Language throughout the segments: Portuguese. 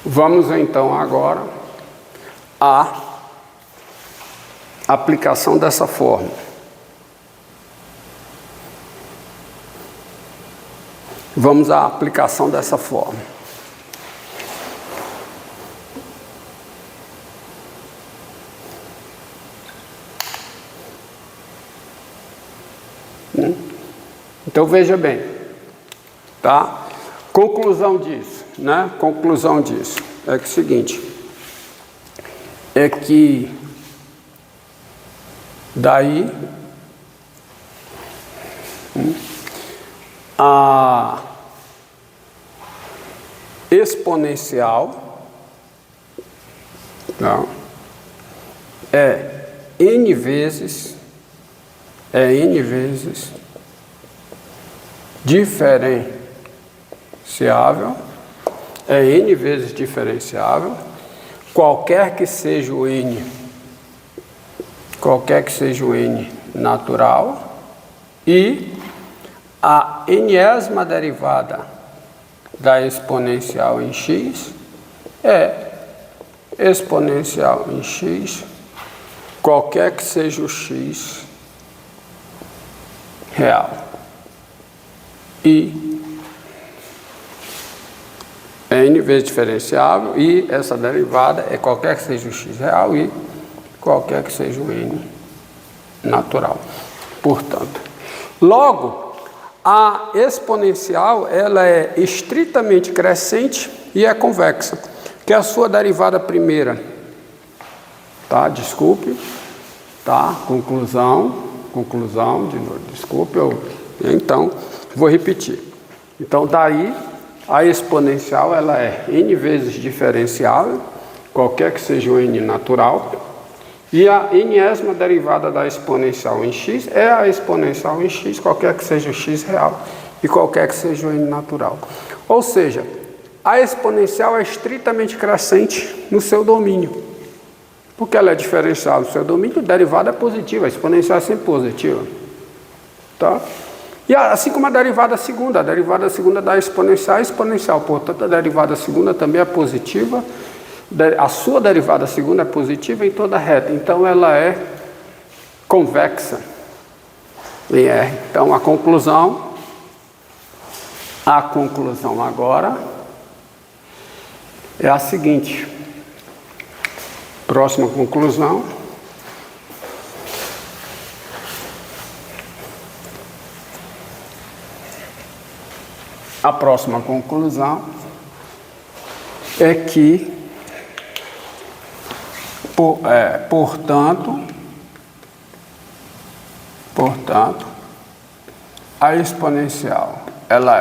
Vamos então agora à aplicação dessa fórmula. Vamos à aplicação dessa fórmula. Então veja bem, tá? Conclusão disso, né? Conclusão disso é que o seguinte, é que daí a exponencial, tá? é n vezes diferenciável, qualquer que seja o n natural, e a enésima derivada da exponencial em x é exponencial em x, qualquer que seja o x real. E n vezes diferenciável, e essa derivada é qualquer que seja o x real e qualquer que seja o n natural. Portanto, logo, a exponencial ela é estritamente crescente e é convexa, que é a sua derivada primeira, tá? Desculpe, tá? Conclusão, de novo, desculpe, então vou repetir. Então, daí a exponencial ela é n vezes diferenciável, qualquer que seja o n natural, e a enésima derivada da exponencial em x é a exponencial em x, qualquer que seja o x real e qualquer que seja o n natural. Ou seja, a exponencial é estritamente crescente no seu domínio, porque ela é diferencial no seu domínio, a derivada é positiva, a exponencial é sempre positiva, tá? E assim como a derivada segunda da exponencial é exponencial, portanto a derivada segunda também é positiva, a sua derivada segunda é positiva em toda reta, então ela é convexa em R. Então a conclusão agora é a seguinte, próxima conclusão. A próxima conclusão é que, portanto, a exponencial ela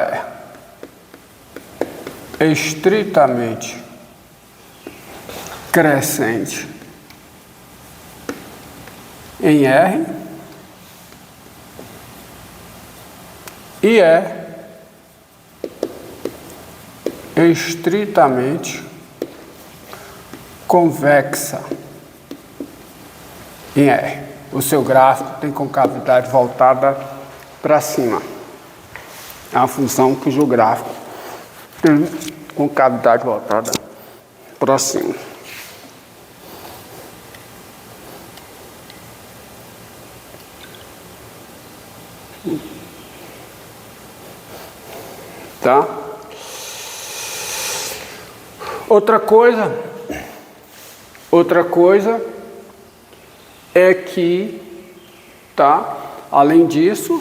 é estritamente crescente em R e é estritamente convexa em R. O seu gráfico tem concavidade voltada para cima. É uma função cujo gráfico tem concavidade voltada para cima. Tá? Outra coisa é que, tá? Além disso,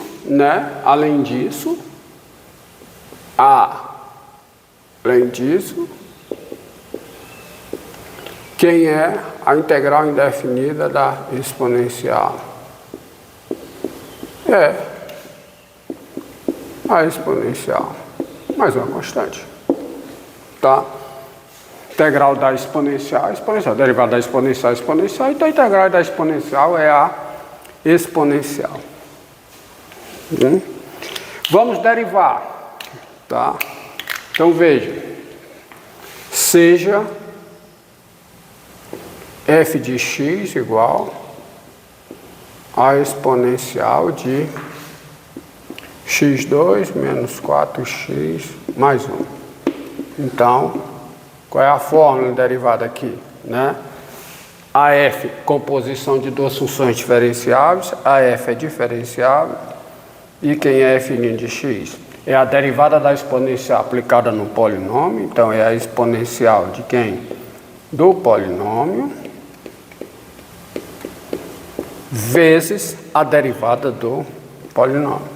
quem é a integral indefinida da exponencial? É a exponencial, mais uma constante, tá? Integral da exponencial, derivada da exponencial, então a integral da exponencial é a exponencial. Vamos derivar, tá? Então veja, seja f de x igual a exponencial de x2 menos 4x mais 1. Então, Qual é a fórmula derivada aqui, né? AF, composição de duas funções diferenciáveis, AF é diferenciável, e quem é f' de x? É a derivada da exponencial aplicada no polinômio, então é a exponencial de quem? Do polinômio, vezes a derivada do polinômio,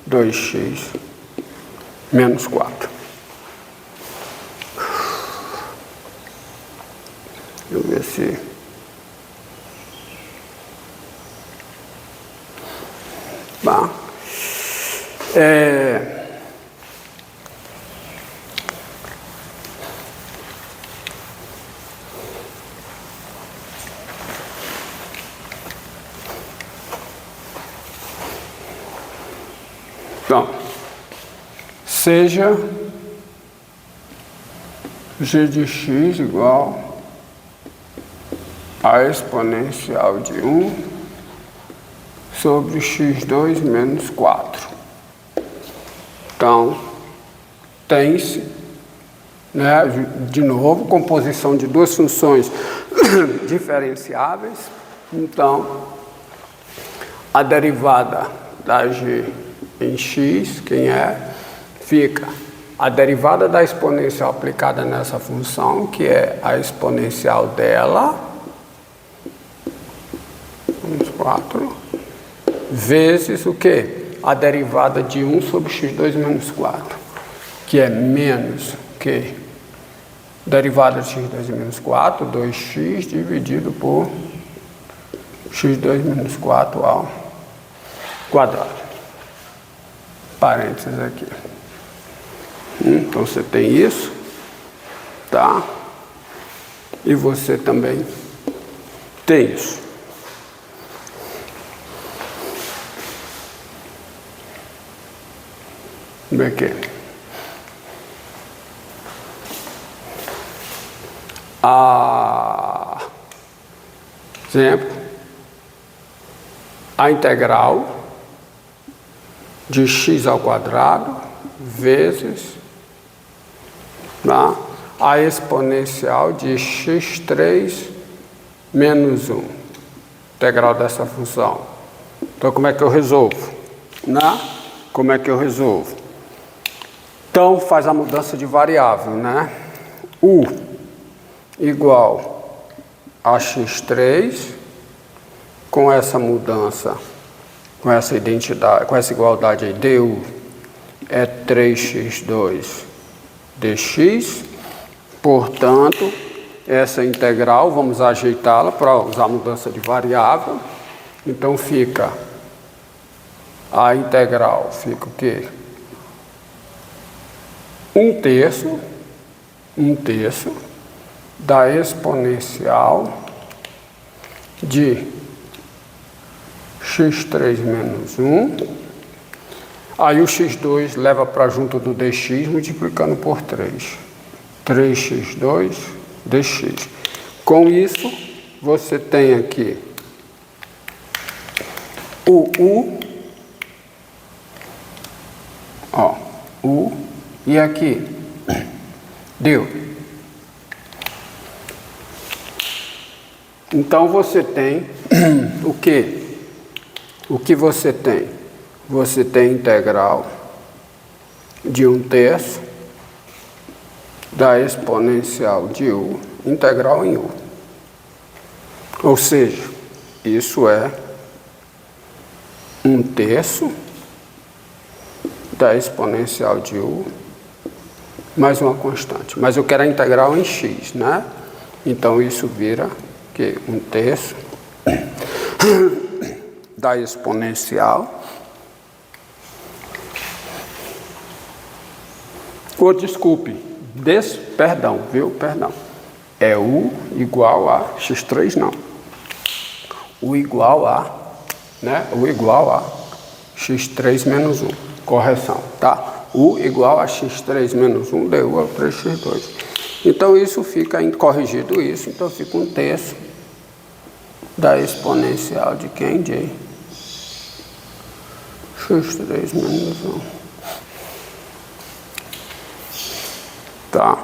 2x menos 4. Deixa eu ver se... Bom, então, seja g de x igual a exponencial de 1 sobre x2 menos 4. Então, tem-se, né, de novo, composição de duas funções diferenciáveis. Então, a derivada da g em x, quem é? Fica a derivada da exponencial aplicada nessa função, que é a exponencial dela, menos 4, vezes o quê? A derivada de 1 sobre x2 menos 4, que é menos o quê? Derivada de x2 menos 4, 2x dividido por x2 menos 4 ao quadrado. Parênteses aqui. Então você tem isso, tá? E você também tem isso. Vamos ver aqui. Exemplo, a integral de x ao quadrado vezes, tá, a exponencial de x3 menos 1. Integral dessa função. Então, como é que eu resolvo? Né? Como é que eu resolvo? Então, faz a mudança de variável, né? U igual a x3, com essa mudança, com essa identidade, com essa igualdade aí, du é 3x2 dx, portanto, essa integral, vamos ajeitá-la para usar a mudança de variável, então fica, a integral fica o quê? 1/3 da exponencial de x3 menos 1, aí o x2 leva para junto do dx, multiplicando por 3, 3x2 dx. Com isso, você tem aqui o u, ó, u, e aqui, deu. Então, você tem o quê? O que você tem? Você tem integral de 1/3 da exponencial de u, integral em u. Ou seja, isso é 1/3 da exponencial de u mais uma constante. Mas eu quero a integral em x, né? Então, isso vira que 1/3 da exponencial. Desculpe, perdão, viu? Perdão. É u igual a x3, não. U igual a, né? U igual a x3 menos 1. Correção, tá? U igual a x3 menos 1 du é 3x2. Então, isso fica corrigido isso, então fica 1/3 da exponencial de quem? De x3 menos 1. Tá?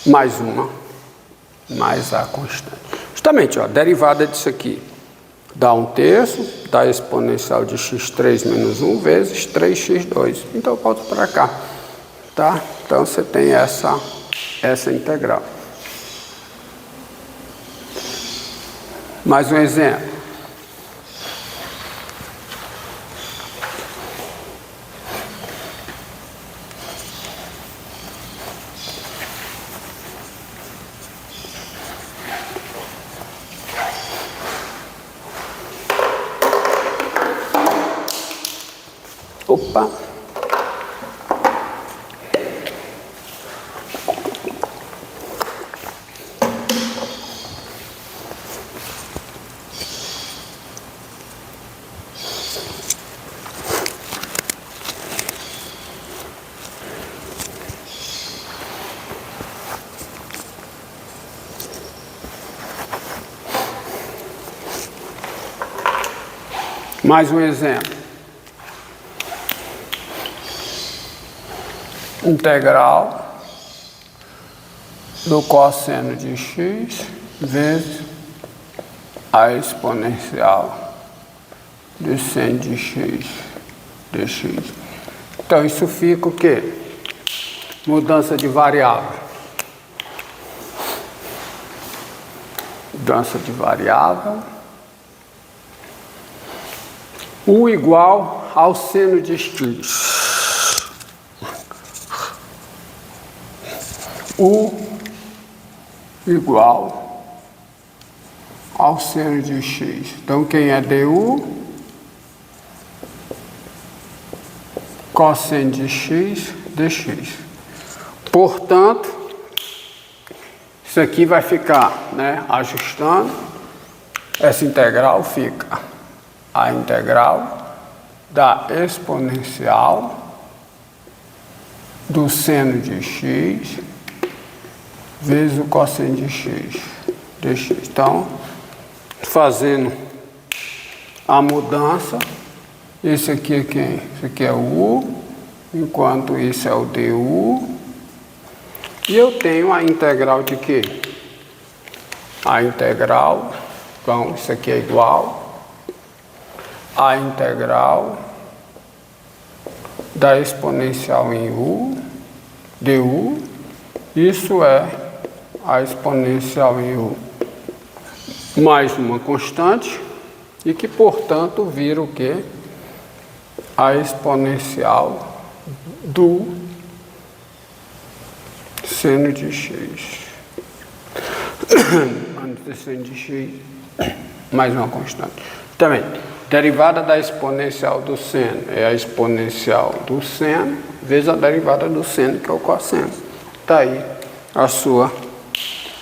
mais uma, mais a constante. Justamente, ó, a derivada disso aqui dá 1/3 da exponencial de x3 menos 1 vezes 3x2. Então eu volto para cá, tá? Então você tem essa integral. Mais um exemplo. Opa! Mais um exemplo. Integral do cosseno de x vezes a exponencial de seno de x dx. Então isso fica o quê? Mudança de variável. Mudança de variável. U igual ao seno de x. U igual ao seno de x. Então, quem é du? Cosseno de x dx. Portanto, isso aqui vai ficar, né, ajustando. Essa integral fica a integral da exponencial do seno de x vezes o cosseno de x dx. Então, fazendo a mudança, esse aqui é quem? Esse aqui é o u, enquanto isso é o du. E eu tenho a integral de quê? A integral, então isso aqui é igual a integral da exponencial em u, du, isso é a exponencial em u mais uma constante e que, portanto, vira o quê? A exponencial do seno de x. Antes de seno de x, mais uma constante. Também, derivada da exponencial do seno é a exponencial do seno vezes a derivada do seno, que é o cosseno. Está aí a sua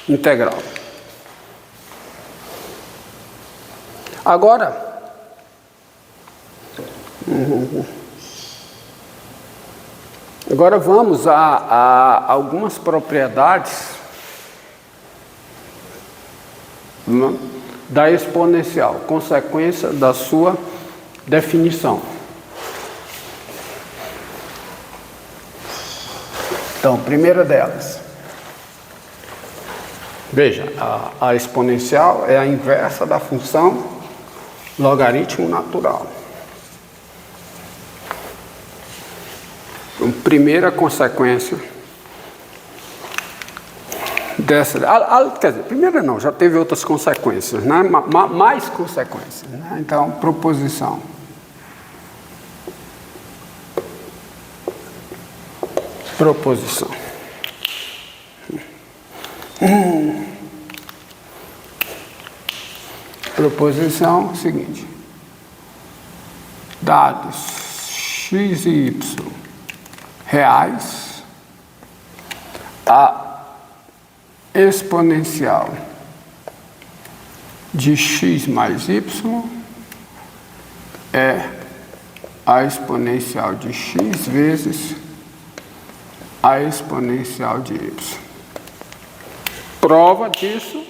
integral. Agora, vamos a algumas propriedades da exponencial, consequência da sua definição. Então, primeira delas. Veja, a exponencial é a inversa da função logaritmo natural. Então, primeira consequência dessa... quer dizer, primeira não, já teve outras consequências, né? Mais consequências, né? Então, proposição. Proposição. Proposição é o seguinte: dados x e y reais, a exponencial de x mais y é a exponencial de x vezes a exponencial de y. Prova disso.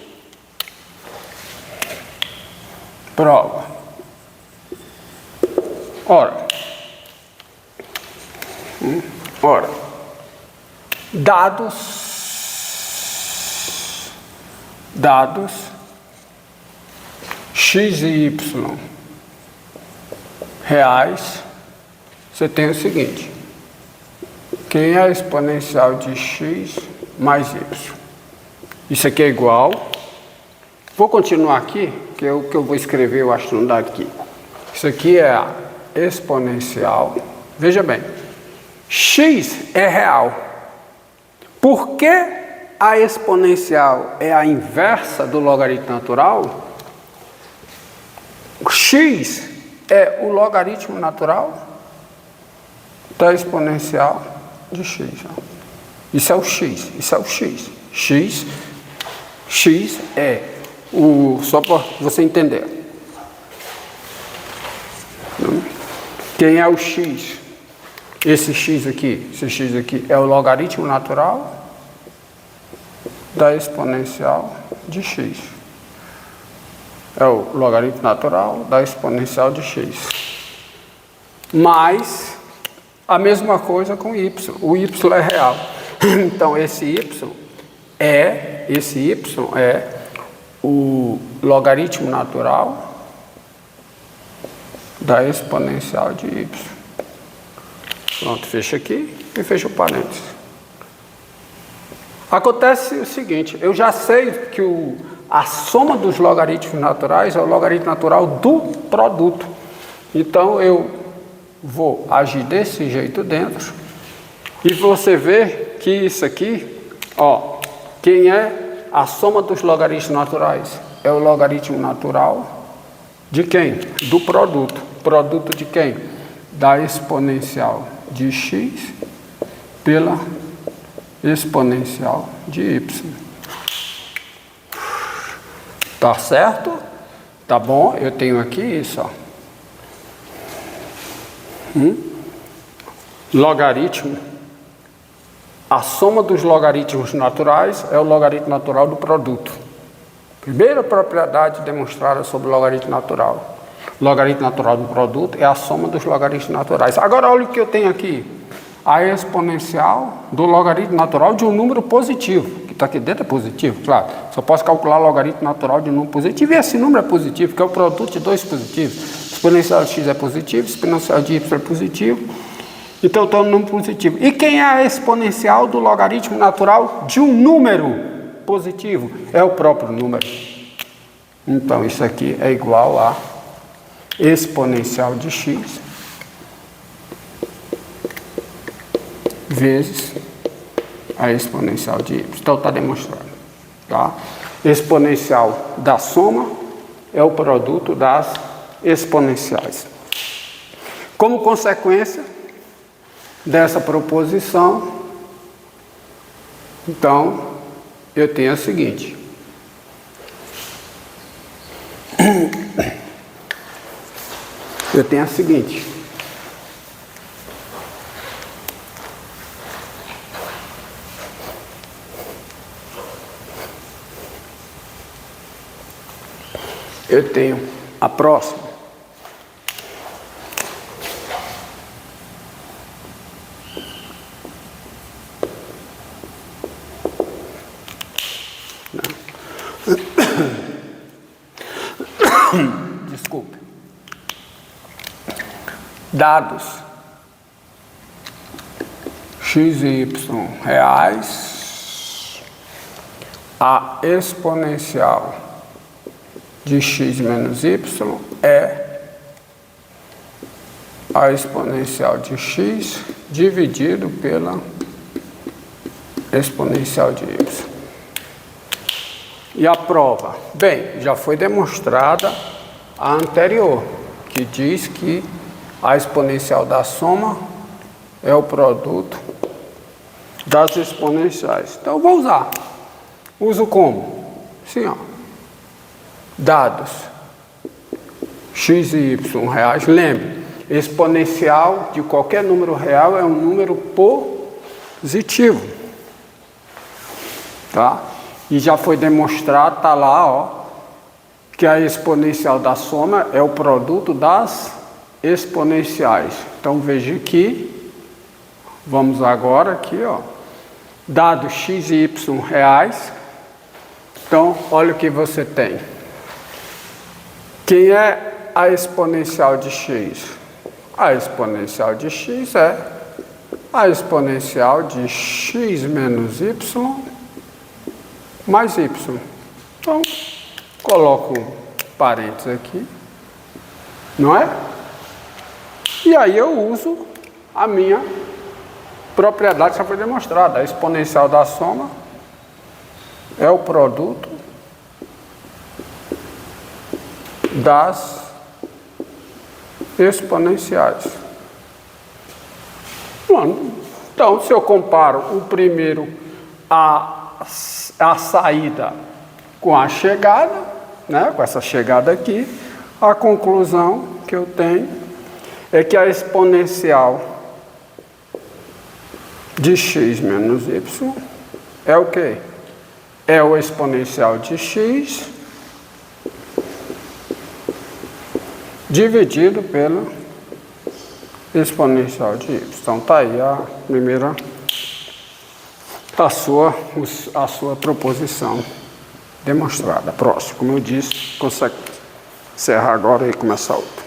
Prova. Ora. Dados dados x e y reais, você tem o seguinte: quem é a exponencial de x mais y? Isso aqui é igual. Vou continuar aqui, que o que eu vou escrever eu acho que não dá aqui. Isso aqui é a exponencial. Veja bem, x é real. Por que a exponencial é a inversa do logaritmo natural? O x é o logaritmo natural da exponencial de x. Isso é o x, isso é o x. X é o... Só para você entender. Quem é o x? Esse x aqui é o logaritmo natural da exponencial de x. É o logaritmo natural da exponencial de x. Mais a mesma coisa com y. O y é real. Então esse y é o logaritmo natural da exponencial de y. Pronto, fecha aqui e fecha o parênteses. Acontece o seguinte, eu já sei que a soma dos logaritmos naturais é o logaritmo natural do produto. Então eu vou agir desse jeito dentro e você vê que isso aqui, ó, quem é a soma dos logaritmos naturais? É o logaritmo natural de quem? Do produto. Produto de quem? Da exponencial de x pela exponencial de y. Tá certo? Tá bom? Eu tenho aqui isso, ó. Logaritmo. A soma dos logaritmos naturais é o logaritmo natural do produto. Primeira propriedade demonstrada sobre o logaritmo natural. O logaritmo natural do produto é a soma dos logaritmos naturais. Agora olha o que eu tenho aqui. A exponencial do logaritmo natural de um número positivo. Que está aqui dentro é positivo, claro. Só posso calcular o logaritmo natural de um número positivo. E esse número é positivo, que é o produto de dois positivos. Exponencial de x é positivo, exponencial de y é positivo. Então eu estou no número positivo. E quem é a exponencial do logaritmo natural de um número positivo? É o próprio número. Então isso aqui é igual a exponencial de x vezes a exponencial de y. Então está demonstrado. Tá? Exponencial da soma é o produto das exponenciais. Como consequência dessa proposição, então, eu tenho a seguinte. Eu tenho a seguinte. Eu tenho a próxima. Desculpe. Dados x e y reais, a exponencial de x menos y é a exponencial de x dividido pela exponencial de y. E a prova? Bem, já foi demonstrada a anterior, que diz que a exponencial da soma é o produto das exponenciais. Então eu vou usar. Uso como? Sim, ó. Dados x e y reais. Lembre, exponencial de qualquer número real é um número positivo. Tá? E já foi demonstrado, tá lá, ó, que a exponencial da soma é o produto das exponenciais. Então veja aqui, vamos agora aqui, ó, dados x e y reais. Então, olha o que você tem. Quem é a exponencial de x? A exponencial de x é a exponencial de x menos y mais y. Então, coloco parênteses aqui, não é? E aí eu uso a minha propriedade que já foi demonstrada. A exponencial da soma é o produto das exponenciais. Então, se eu comparo o primeiro, a saída com a chegada, né, com essa chegada aqui, a conclusão que eu tenho é que a exponencial de x menos y é o quê? É o exponencial de x dividido pela exponencial de y. Então tá aí a primeira, a sua proposição demonstrada. Próximo, como eu disse, consegue encerrar agora e começar outra.